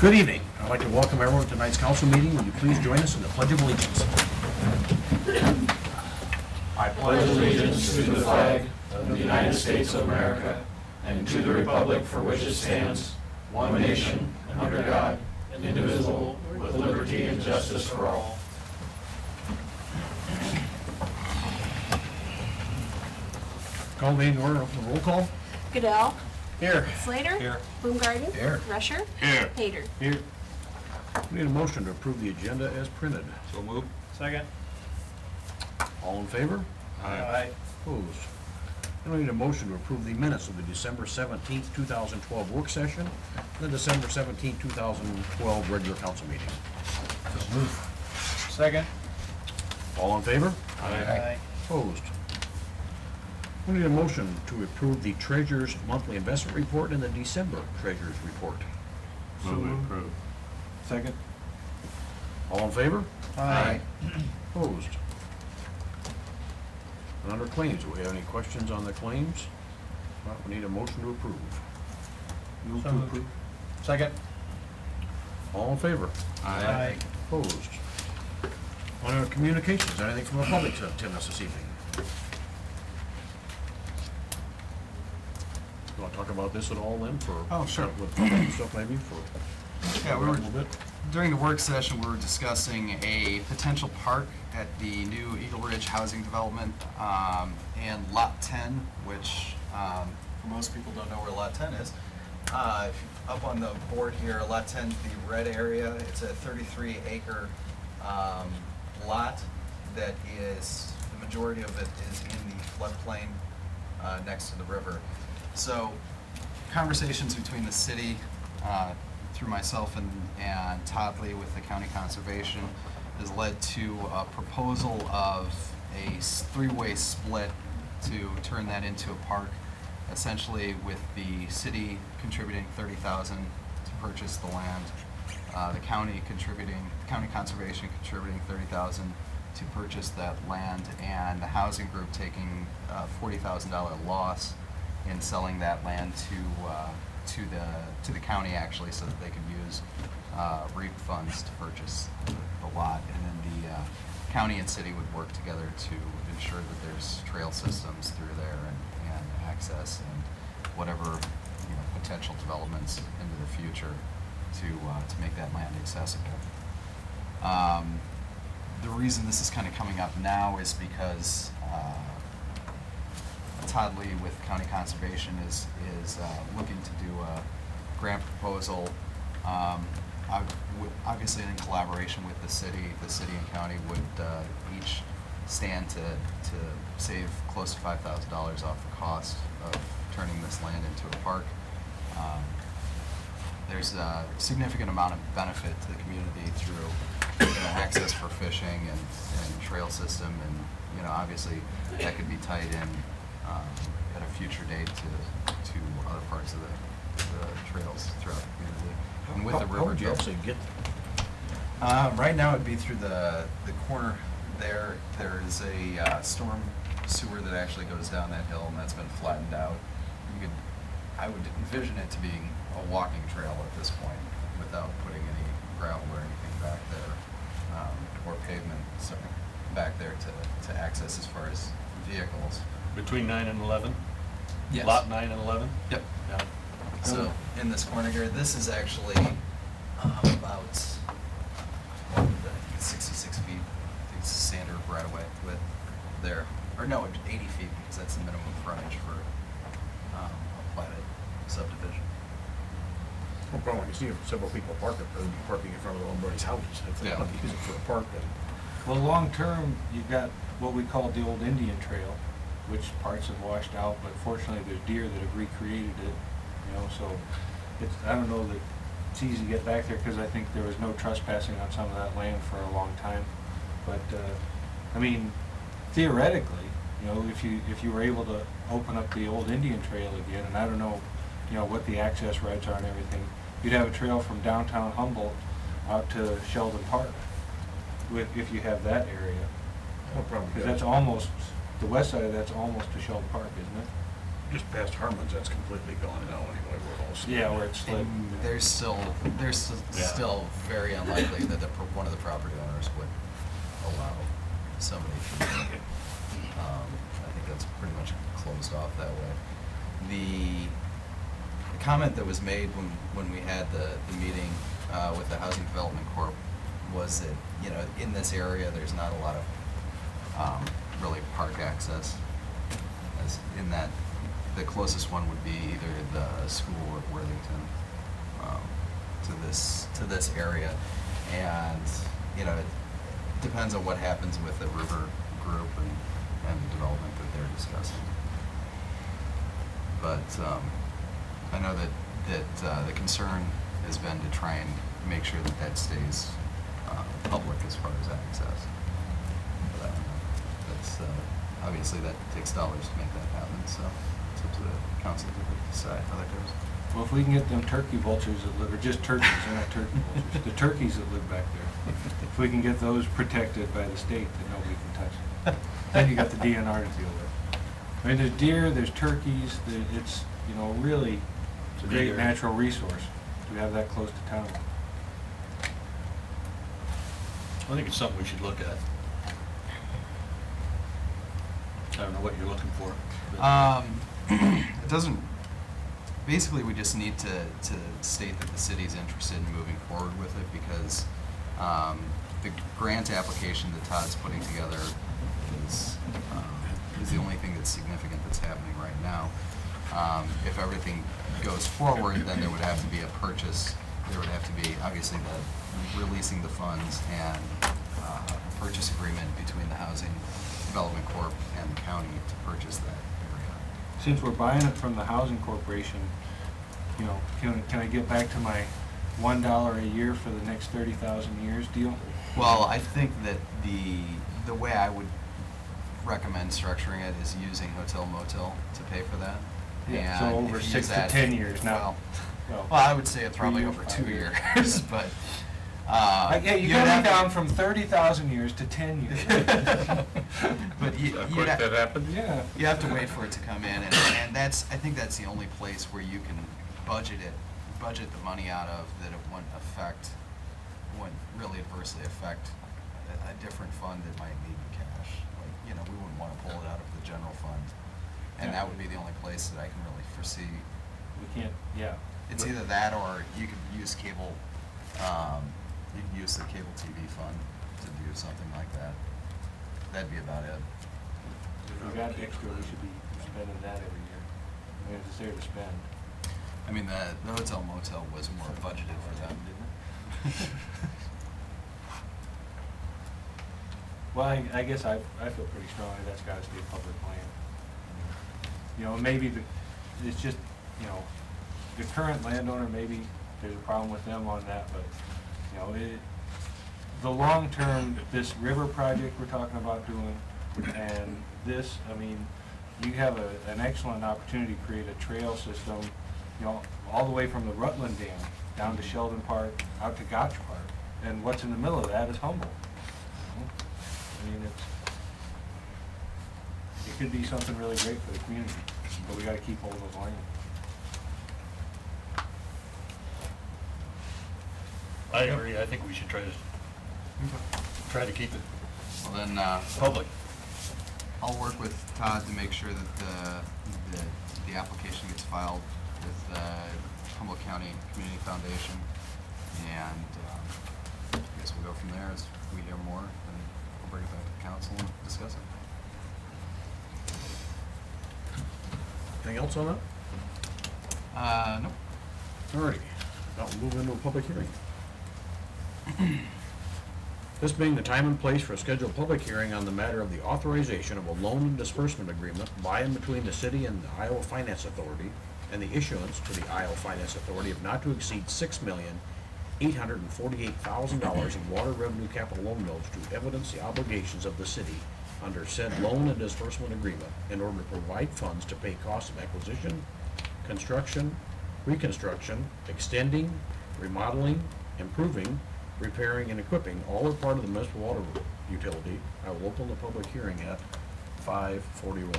Good evening. I'd like to welcome everyone to tonight's council meeting. Will you please join us in the Pledge of Allegiance? I pledge allegiance to the flag of the United States of America and to the republic for which it stands, one nation, under God, indivisible, with liberty and justice for all. Call the meeting order. Roll call. Goodell. Here. Slater. Here. Bloomgarden. Here. Rusher. Here. Hader. Here. We need a motion to approve the agenda as printed. So moved. Second. All in favor? Aye. Opposed? And we need a motion to approve the minutes of the December 17th, 2012 work session and the December 17th, 2012 regular council meeting. So moved. Second. All in favor? Aye. Opposed? We need a motion to approve the treasurer's monthly investment report and the December treasurer's report. Move to approve. Second. All in favor? Aye. Opposed? And under claims, do we have any questions on the claims? Well, we need a motion to approve. Move to approve. Second. All in favor? Aye. Opposed? On our communications, anything from the public to attend us this evening? You want to talk about this at all then for? Oh, sure. With public stuff maybe for? Yeah, we a were, little bit? during the work session, we were discussing a potential park at the new Eagle Ridge housing development, and Lot 10, which, for most people don't know where Lot 10 is. If you- Up on the board here, Lot 10 is the red area. It's a 33-acre lot that is, the majority of it is in the floodplain next to the river. So, conversations between the city, through myself and Todd Lee with the county conservation, has led to a proposal of a three-way split to turn that into a park, essentially with the city contributing $30,000 to purchase the land, the county conservation contributing $30,000 to purchase that land, and the housing group taking a $40,000 loss in selling that land to the county, actually, so that they could use REAP funds to purchase the lot, and then the county and city would work together to ensure that there's trail systems through there and access and whatever potential developments into the future to make that land accessible. The reason this is kind of coming up now is because Todd Lee with County Conservation is looking to do a grant proposal, obviously in collaboration with the city. The city and county would each stand to save close to $5,000 off the cost of turning this land into a park. There's a significant amount of benefit to the community through access for fishing and trail system, and obviously that could be tied in at a future date to other parts of the trails throughout the community. And with the river. How would you actually get there? Right now it'd be through the corner there. There's a storm sewer that actually goes down that hill, and that's been flattened out. I would envision it to being a walking trail at this point without putting any gravel or anything back there, or pavement back there to access as far as vehicles. Between 9 and 11? Yes. Lot 9 and 11? Yep. Yeah. So in this corner here, this is actually about 66 feet. I think it's standard right away with there, or no, 80 feet because that's the minimum frontage for a platted subdivision. No problem. You see if several people parking in front of their own buddies' houses. If they Yeah. want to use it for a park, then. Well, long-term, you've got what we call the old Indian Trail, which parts have washed out, but fortunately there's deer that have recreated it, so it's, I don't know that it's easy to get back there because I think there was no trespassing on some of that land for a long time. But, I mean, theoretically, if you were able to open up the old Indian Trail again, and I don't know, what the access rights are and everything, you'd have a trail from downtown Humboldt out to Sheldon Park, if you have that area. No problem. Because that's almost, the west side of that's almost to Sheldon Park, isn't it? just past Harmon's, that's completely gone now anyway, we're all. Yeah, where it's like, And there's Yeah. still very unlikely that one of the property owners would allow somebody to. I think that's pretty much closed off that way. The comment that was made when we had the meeting with the Housing Development Corp was that, you know, in this area, there's not a lot of really park access. As in that, the closest one would be either the school or Worthington to this area, and you know, it depends on what happens with the river group and the development that they're discussing. But I know that the concern has been to try and make sure that that stays public as far as access. But that's obviously that takes dollars to make that happen, so it's up to the council to decide how that goes. well, if we can get them turkey vultures that live, or just turkeys, they're not turkey vultures, the turkeys that live back there, if we can get those protected by the state, then nobody can touch them. Then you got the DNR to deal with. I mean, there's deer, there's turkeys, it's, you know, really, it's a great natural resource to have that close to town. I think it's something we should look at. I don't know what you're looking for. but- It doesn't, basically, we just need to state that the city's interested in moving forward with it, because the grant application that Todd's putting together is the only thing that's significant that's happening right now. If everything goes forward, then there would have to be a purchase, there would have to be, obviously, the releasing the funds and a purchase agreement between the Housing Development Corp and the county to purchase that area. Since we're buying it from the housing corporation, you know, can I get back to my $1 a year for the next 30,000 years deal? Well, I think that the way I would recommend structuring it is using hotel motel to pay for that. Yeah, so And over if you 6 use to that- 10 years now. Well, I would say it's probably 3 over years, 2 5 years. years, but. Yeah, you you'd got have me to- down from 30,000 years to 10 years. But you, Of you'd course, ha- that happens. Yeah. you have to wait for it to come in, and I think that's the only place where you can budget the money out of, that it wouldn't really adversely affect a different fund that might need cash. Like, you know, we wouldn't want to pull it out of the general fund, and that would be the only place that I can really foresee. We can't, yeah. It's either that, or you could use cable, you could use the cable TV fund to do something like that. That'd be about it. If we got extra, we should be spending that every year. I mean, it's there to spend. I mean, the hotel motel was more budgeted for them, didn't it? Well, I guess I feel pretty strongly that's gotta stay public land. You know, maybe it's just, you know, the current landowner, maybe there's a problem with them on that, but, you know, the long-term, this river project we're talking about doing, and this, I mean, you have an excellent opportunity to create a trail system, you know, all the way from the Rutland Dam down to Sheldon Park, out to Gotch Park, and what's in the middle of that is Humboldt. You know? I mean, it could be something really great for the community, but we gotta keep hold of the land. I agree, I think we should try to keep it Well, then, public. I'll work with Todd to make sure that the application gets filed with Humboldt County Community Foundation, and I guess we'll go from there. As we hear more, then we'll bring it back to the council and discuss it. Anything else on that? Nope. Alrighty, now we'll move into a public hearing. This being the time and place for a scheduled public hearing on the matter of the authorization of a loan and disbursement agreement by and between the city and the Iowa Finance Authority, and the issuance to the Iowa Finance Authority of not to exceed $6,848,000 in water revenue capital loan notes to evidence the obligations of the city under said loan and disbursement agreement in order to provide funds to pay costs of acquisition, construction, reconstruction, extending, remodeling, improving, repairing, and equipping all or part of the municipal water utility. I will open the public hearing at 5:41.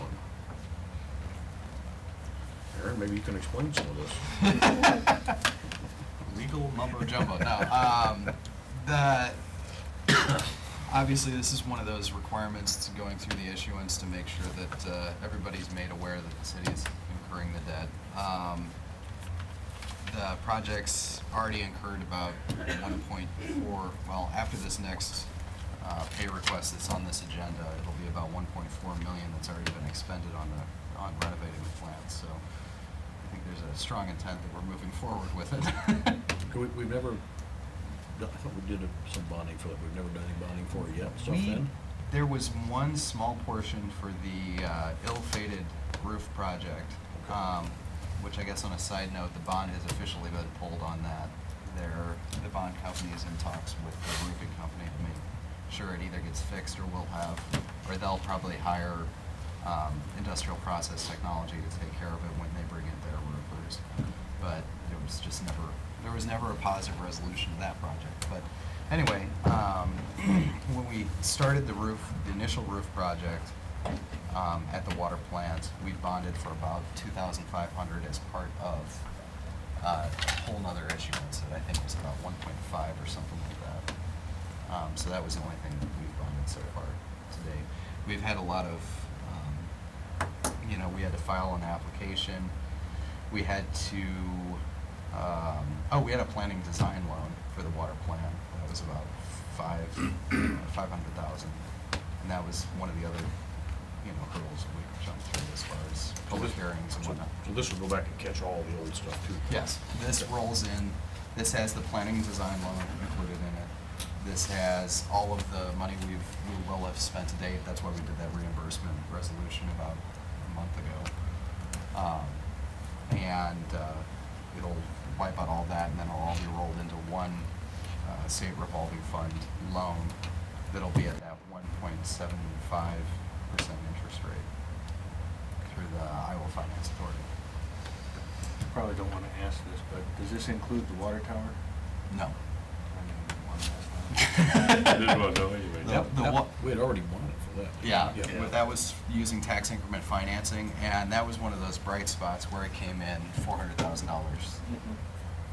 Aaron, maybe you can explain some of this. Legal mumbo jumbo. No, obviously, this is one of those requirements to going through the issuance to make sure that everybody's made aware that the city is incurring the debt. The project's already incurred about 1.4, well, after this next pay request that's on this agenda, it'll be about 1.4 million that's already been expended on renovating the plant. So I think there's a strong intent that we're moving forward with it. We've never, I thought we did some bonding for it. We've never done any bonding for it yet, stuff We- then? There was one small portion for the ill-fated roof project, which I guess on a side note, the bond has officially been pulled on that. The bond company is in talks with the roofing company to make sure it either gets fixed or or they'll probably hire industrial process technology to take care of it when they bring in their roofers. But there was never a positive resolution to that project. But anyway, when we started the initial roof project at the water plant, we bonded for about $2,500 as part of a whole nother issuance that I think was about 1.5 or something like that. So that was the only thing that we've bonded so far today. We've had a lot of, we had to file an application. We had to, we had a planning design loan for the water plant. That was about $500,000. And that was one of the other, hurdles we jumped through as far as public hearings and whatnot. So this will go back and catch all the old stuff too? Yes, this rolls in, this has the planning design loan included in it. This has all of the money we will have spent to date. That's why we did that reimbursement resolution about a month ago. It'll wipe out all that, and then it'll all be rolled into one state revolving fund loan that'll be at that 1.75% interest rate through the Iowa Finance Authority. Probably don't want to ask this, but does this include the water tower? No. I didn't want to ask that. Didn't want to know anyway. We had already bonded for that. Yeah, that was using tax increment financing, and that was one of those bright spots where it came in $400,000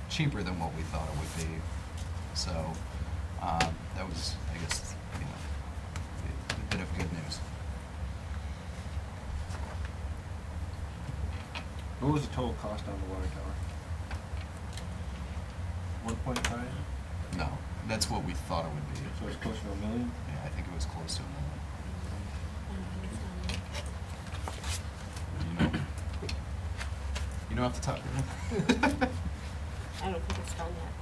cheaper than what we thought it would be. So that was, I guess, a bit of good news. What was the total cost on the water tower? 1.5? No, that's what we thought it would be. So it's closer to $1 million? Yeah, I think it was close to $1 million. You know off the top of your head? I don't think it's done yet.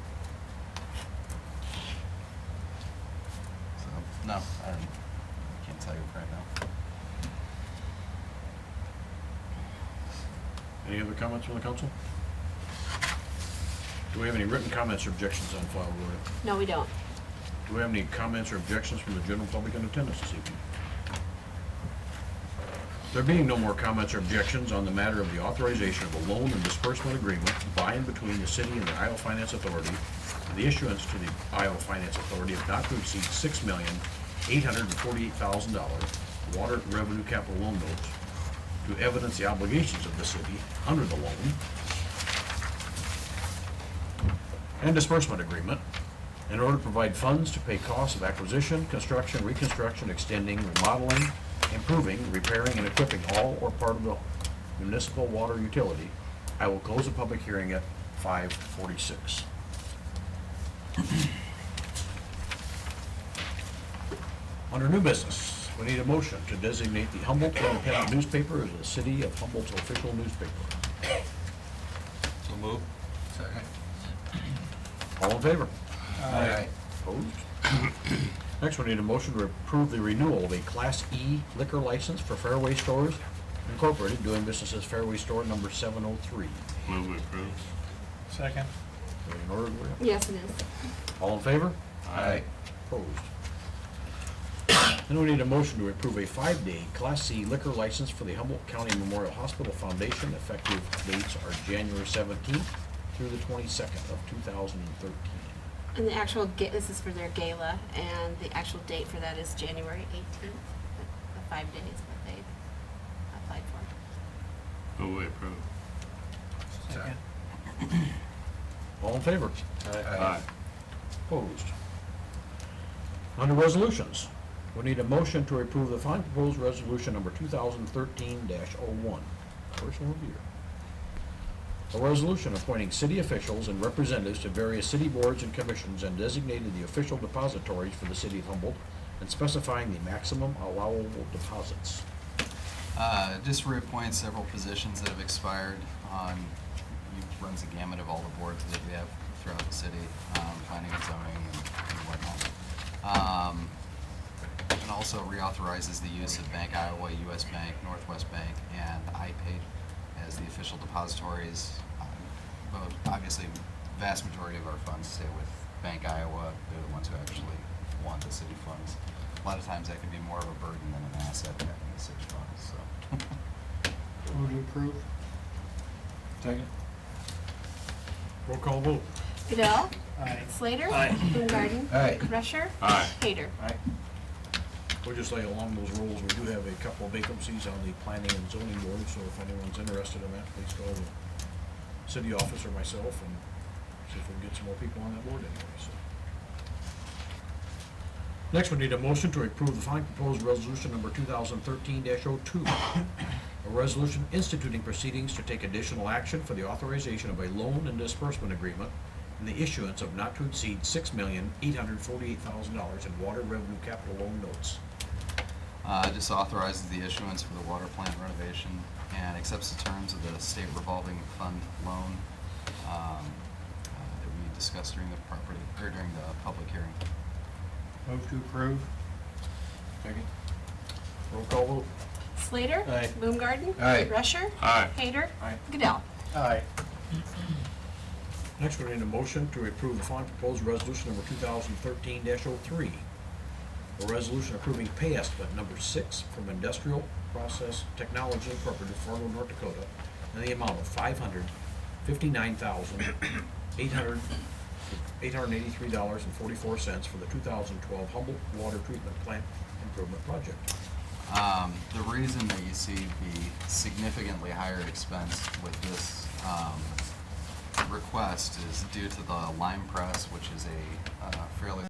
So, no, I can't tell you right now. Any other comments from the council? Do we have any written comments or objections on file, Gloria? No, we don't. Do we have any comments or objections from the general public in attendance this evening? There being no more comments or objections on the matter of the authorization of a loan and disbursement agreement by and between the city and the Iowa Finance Authority, and the issuance to the Iowa Finance Authority of not to exceed $6,848,000 water revenue capital loan notes to evidence the obligations of the city under the loan and disbursement agreement in order to provide funds to pay costs of acquisition, construction, reconstruction, extending, remodeling, improving, repairing, and equipping all or part of the municipal water utility. I will close the public hearing at 5:46. Under new business, we need a motion to designate the Humboldt Independent newspaper as the city of Humboldt's official newspaper. So move. Second. All in favor? Aye. Opposed? Next, we need a motion to approve the renewal of a Class E liquor license for Fairway Stores Incorporated, doing business as Fairway Store number 703. Move we approve. Second. In order, Gloria? Yes, it is. All in favor? Aye. Opposed? Then we need a motion to approve a 5-day Class C liquor license for the Humboldt County Memorial Hospital Foundation. Effective dates are January 17th through the 22nd of 2013. And the actual, this is for their gala, and the actual date for that is January 18th, the 5 days that they applied for. Move we approve. Second. All in favor? Aye. Opposed? Under resolutions, we need a motion to approve the following proposed resolution number 2013-01. First one of the year. A resolution appointing city officials and representatives to various city boards and commissions and designating the official depositories for the city of Humboldt and specifying the maximum allowable deposits. Just reappoint several positions that have expired on, runs a gamut of all the boards that we have throughout the city, planning and zoning and whatnot. And also reauthorizes the use of Bank Iowa, US Bank, Northwest Bank, and iPay as the official depositories. But obviously, vast majority of our funds stay with Bank Iowa. They're the ones who actually want the city funds. A lot of times that can be more of a burden than an asset having the city funds, so. Move to approve. Second. Roll call vote. Goodell. Aye. Slater. Aye. Baumgarten. Aye. Rusher. Aye. Hader. Aye. We'll just lay along those rules. We do have a couple of vacancies on the planning and zoning board, so if anyone's interested in that, please call the city office or myself and see if we can get some more people on that board anyway, so. Next, we need a motion to approve the following proposed resolution number 2013-02. A resolution instituting proceedings to take additional action for the authorization of a loan and disbursement agreement and the issuance of not to exceed $6,848,000 in water revenue capital loan notes. Just authorizes the issuance for the water plant renovation and accepts the terms of the state revolving fund loan that we discussed during the public hearing. Move to approve. Second. Roll call vote. Slater. Aye. Baumgarten. Aye. Rusher. Aye. Hader. Aye. Goodell. Aye. Next, we need a motion to approve the following proposed resolution number 2013-03. A resolution approving pay estimate number 6 from Industrial Process Technology Incorporated, Fargo, North Dakota, in the amount of $559,883.44 for the 2012 Humboldt Water Treatment Plant Improvement Project. The reason that you see the significantly higher expense with this request is due to the lime press, which is a fairly